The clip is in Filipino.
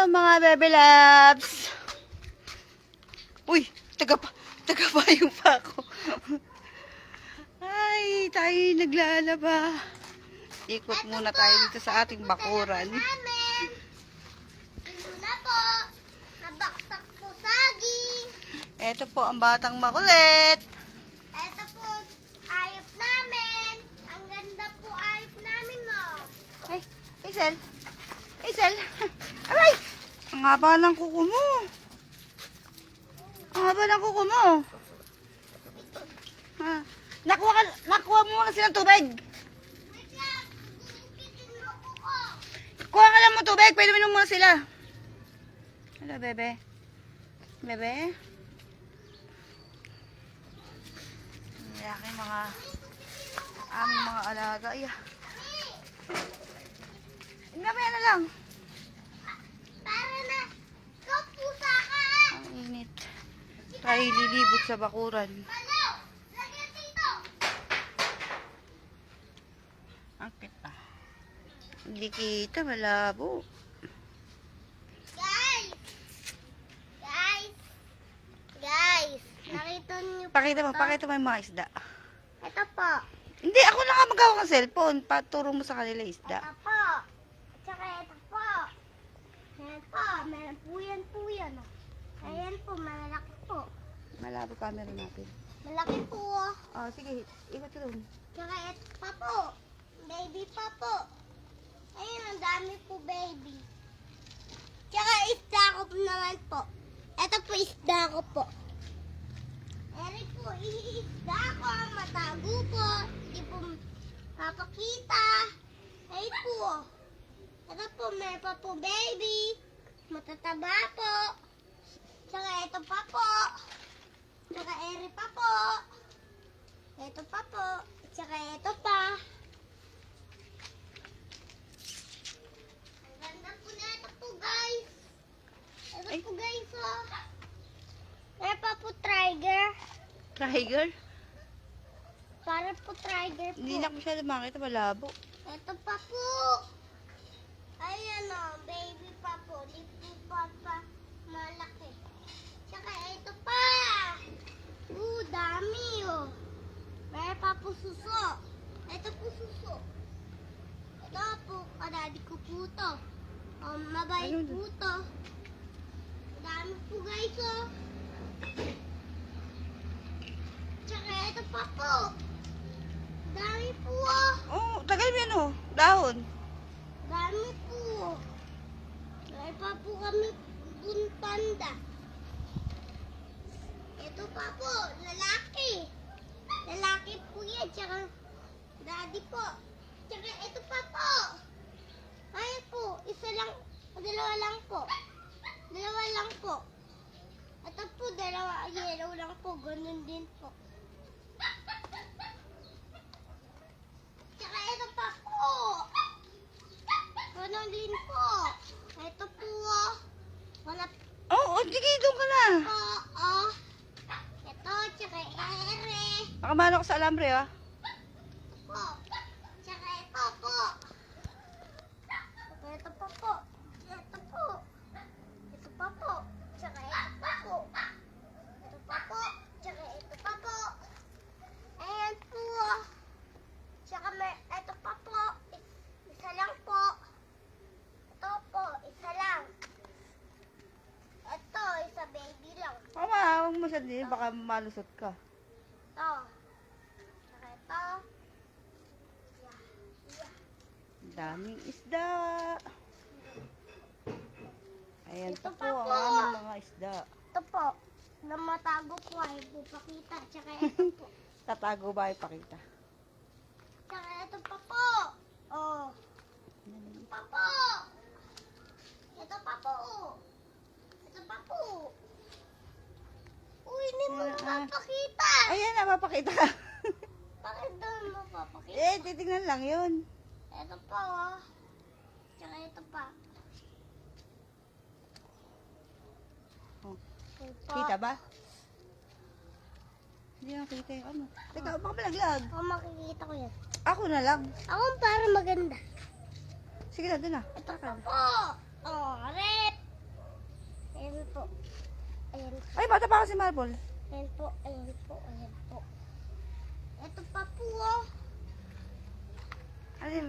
mga bebe loves. Uy, tagapayo pa ako. Ay, tayo naglalaba. Ikot muna tayo dito sa ating bakuran. Ito na po. Nabaksak po saging. Ito po ang batang makulit. Ito po, ayop namin. Ang ganda po ayop namin, no? Ay, Hazel. Hazel. Aray! Ang haba ng kuko mo. Ang haba ng kuko mo. Ha? Nakuha mo muna silang tubig. Wait lang. Tutupitin mo po ko. Kuha ka lang mo tubig. Pwede minom muna sila. Hello, bebe. Bebe. Ang aking aming mga alaga. Ay, mamaya na lang. Para na. Ikaw pusa ka. Ang init. Tayo lilibot sa bakuran. Hello. Lagyan dito. Ang kita. Hindi kita, malabo. Guys. Nakita niyo po Pakita ito? mo yung mga isda. Ito po. Hindi, ako na nga magawa ng cellphone. Paturo mo sa kanila isda. Ito po. Tsaka ito po. Ayan po. Meron po yan. Oh. Ayan po. Malaki po. Malabo camera natin. Malaki po. Oh. Oh, sige, ikot ko doon. Tsaka ito pa po. Baby pa po. Ayun, ang dami po baby. Tsaka isda ko po naman po. Ito po isda ko po. Eri po, iisda ko. Matago po. Hindi po papakita. Ay po. Ito po, meron pa po baby. Matataba po. Tsaka ito pa po. Tsaka eri pa po. Ito pa po. Tsaka ito pa. Ang ganda po na ito po guys. Ito Ay. po guys oh. Meron pa po tiger. Tiger? Para po tiger po. Hindi na ko masyado makita, malabo. Ito pa po. Ayan o, baby pa po. Di po pa malaki. Tsaka ito pa. Dami o. Meron pa po suso. Ito po suso. Ito po, kadadi ko po to. Mabait Ayun. po to. Dami po guys o. Tsaka ito pa po. Dami po o. Oh, tagal mo yan oh. Dahon. Dami po. May pa po kami buntanda. Ito pa po, lalaki. Lalaki po yan, tsaka daddy po. Tsaka ito pa po. Ay po, isa lang, dalawa lang po. Dalawa lang po. Ito po, dalawa, yellow lang po, ganun din po. Tsaka ito pa po. Ganun din po. Ito po, oh. Wala Oh, sige, doon ka na. po, oh. Ito, tsaka ere. Nakamano ko sa alambre ah. Po. Tsaka ito po. Tsaka ito pa po. Ito po. Ito pa po. Tsaka ito pa po. Ito pa po. Tsaka ito pa po. Ayan po. Tsaka ito pa po. Isa lang po. Ito po. Isa lang. Ito. Isa baby lang. Mama, huwag mo siya din, baka malusot ka. Ito. Tsaka ito. Daming isda. Ayan Ito pa po pa ang po. aming mga isda. Ito po. Na matago po ay pupakita. Tsaka ito po. Tatago ba ipakita? Tsaka ito pa po. Oh. Ito pa po. Ito pa po. Ito pa po. Uy, hindi mo mapapakita. Ayan, napapakita ka. Bakit doon mapapakita? Eh, titignan lang yun. Ito po. Oh. Tsaka ito pa. Oh, Ito. kita ba? Hindi nakita yung ano. Teka, baka malaglag. Ako makikita ko yan. Ako na lang. Ako para maganda. Sige na, doon na. Ito pa po. Oh, red. ko si Marble. Ayan po, ayan po, ayan po. Ito pa po, oh. Ano yun?